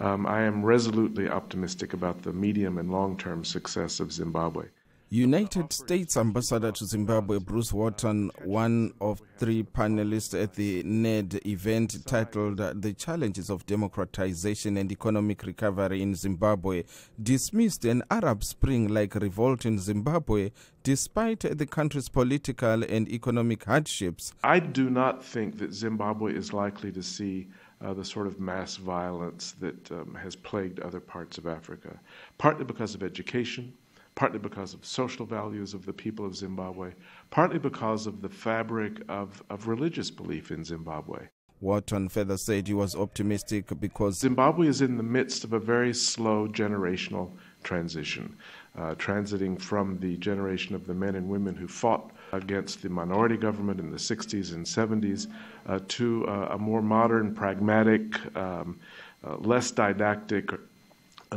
I am resolutely optimistic about the medium and long-term success of Zimbabwe. United States Ambassador to Zimbabwe Bruce Wharton, one of three panelists at the NED event titled The Challenges of Democratization and Economic Recovery in Zimbabwe, dismissed an Arab Spring-like revolt in Zimbabwe despite the country's political and economic hardships. I do not think that Zimbabwe is likely to see the sort of mass violence that has plagued other parts of Africa, partly because of education, partly because of social values of the people of Zimbabwe, partly because of the fabric of religious belief in Zimbabwe. Wharton further said he was optimistic because Zimbabwe is in the midst of a very slow generational transition, transiting from the generation of the men and women who fought against the minority government in the 60s and 70s to a more modern, pragmatic, less didactic,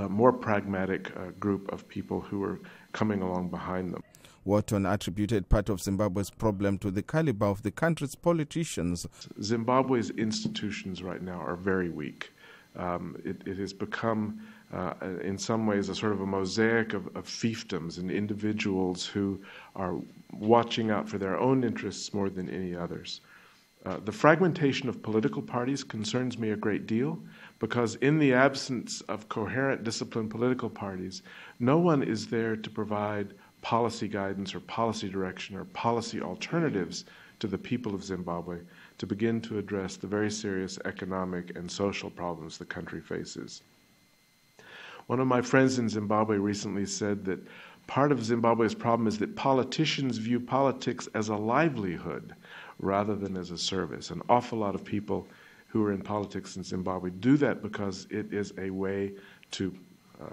more pragmatic group of people who are coming along behind them. Wharton attributed part of Zimbabwe's problem to the caliber of the country's politicians. Zimbabwe's institutions right now are very weak. It has become, in some ways, a sort of a mosaic of fiefdoms and individuals who are watching out for their own interests more than any others. The fragmentation of political parties concerns me a great deal because in the absence of coherent, disciplined political parties, no one is there to provide policy guidance or policy direction or policy alternatives to the people of Zimbabwe to begin to address the very serious economic and social problems the country faces. One of my friends in Zimbabwe recently said that part of Zimbabwe's problem is that politicians view politics as a livelihood rather than as a service. An awful lot of people who are in politics in Zimbabwe do that because it is a way to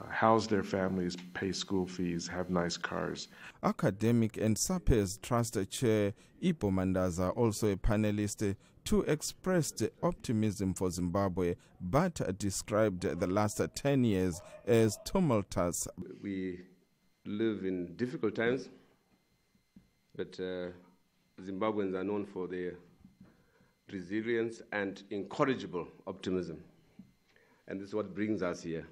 house their families, pay school fees, have nice cars. Academic and Sapes Trust Chair Ibbo Mandaza, also a panelist, too expressed optimism for Zimbabwe, but described the last 10 years as tumultuous. We live in difficult times, but Zimbabweans are known for their resilience and incorrigible optimism. And this is what brings us here.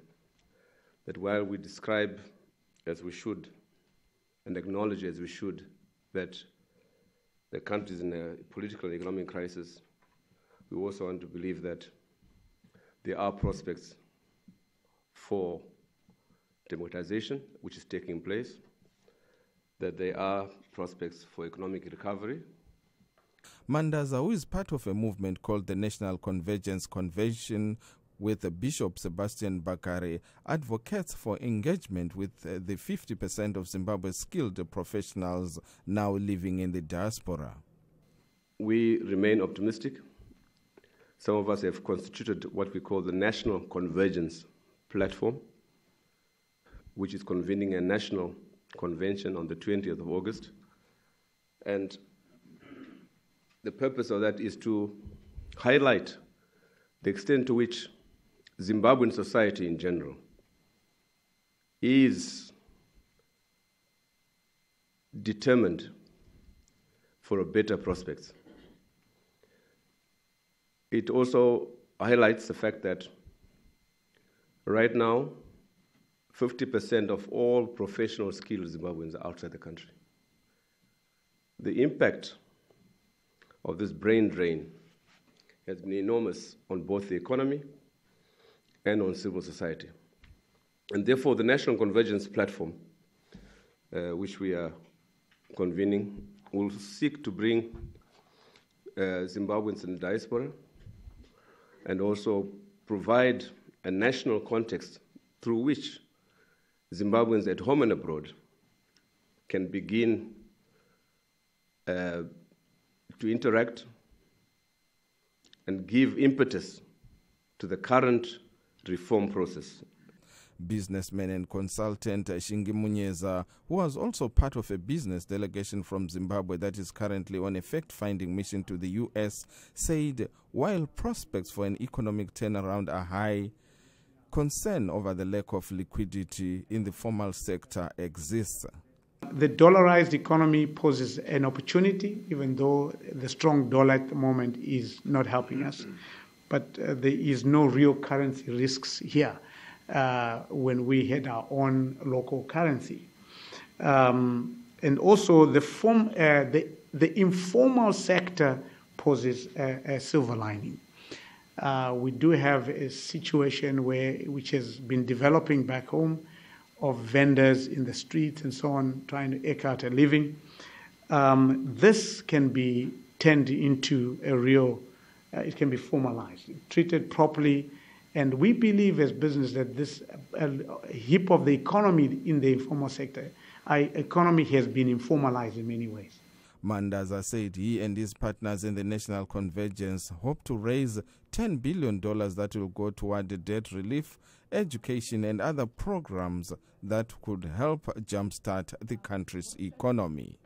That while we describe as we should and acknowledge as we should that the country is in a political and economic crisis, we also want to believe that there are prospects for democratization, which is taking place, that there are prospects for economic recovery. Mandaza, who is part of a movement called the National Convergence Convention, with Bishop Sebastian Bakare, advocates for engagement with the 50% of Zimbabwe's skilled professionals now living in the diaspora. We remain optimistic. Some of us have constituted what we call the National Convergence Platform, which is convening a national convention on the 20th of August. And the purpose of that is to highlight the extent to which Zimbabwean society in general is determined for a better prospects. It also highlights the fact that right now, 50% of all professional skilled Zimbabweans are outside the country. The impact of this brain drain has been enormous on both the economy and on civil society. And therefore, the National Convergence Platform, which we are convening, will seek to bring Zimbabweans in the diaspora and also provide a national context through which Zimbabweans at home and abroad can begin to interact and give impetus to the current reform process. Businessman and consultant Shingi Munyeza, who was also part of a business delegation from Zimbabwe that is currently on a fact-finding mission to the U.S., said while prospects for an economic turnaround are high, concern over the lack of liquidity in the formal sector exists. The dollarized economy poses an opportunity, even though the strong dollar at the moment is not helping us. but there is no real currency risks here when we had our own local currency. And also the informal sector poses a silver lining. We do have a situation which has been developing back home of vendors in the streets and so on trying to eke out a living. This can be turned into a real, it can be formalized, treated properly. And we believe as business that this heap of the economy in the informal sector, our economy has been informalized in many ways. Mandaza said he and his partners in the National Convergence hope to raise $10 billion that will go toward debt relief, education and other programs that could help jumpstart the country's economy.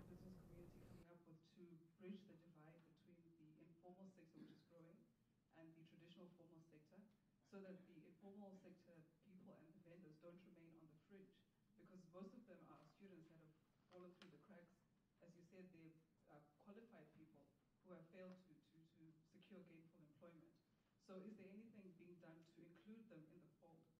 So that the informal sector people and the vendors don't remain on the fringe, because most of them are students that have fallen through the cracks. As you said, they're qualified people who have failed to secure gainful employment. So is there anything being done to include them in the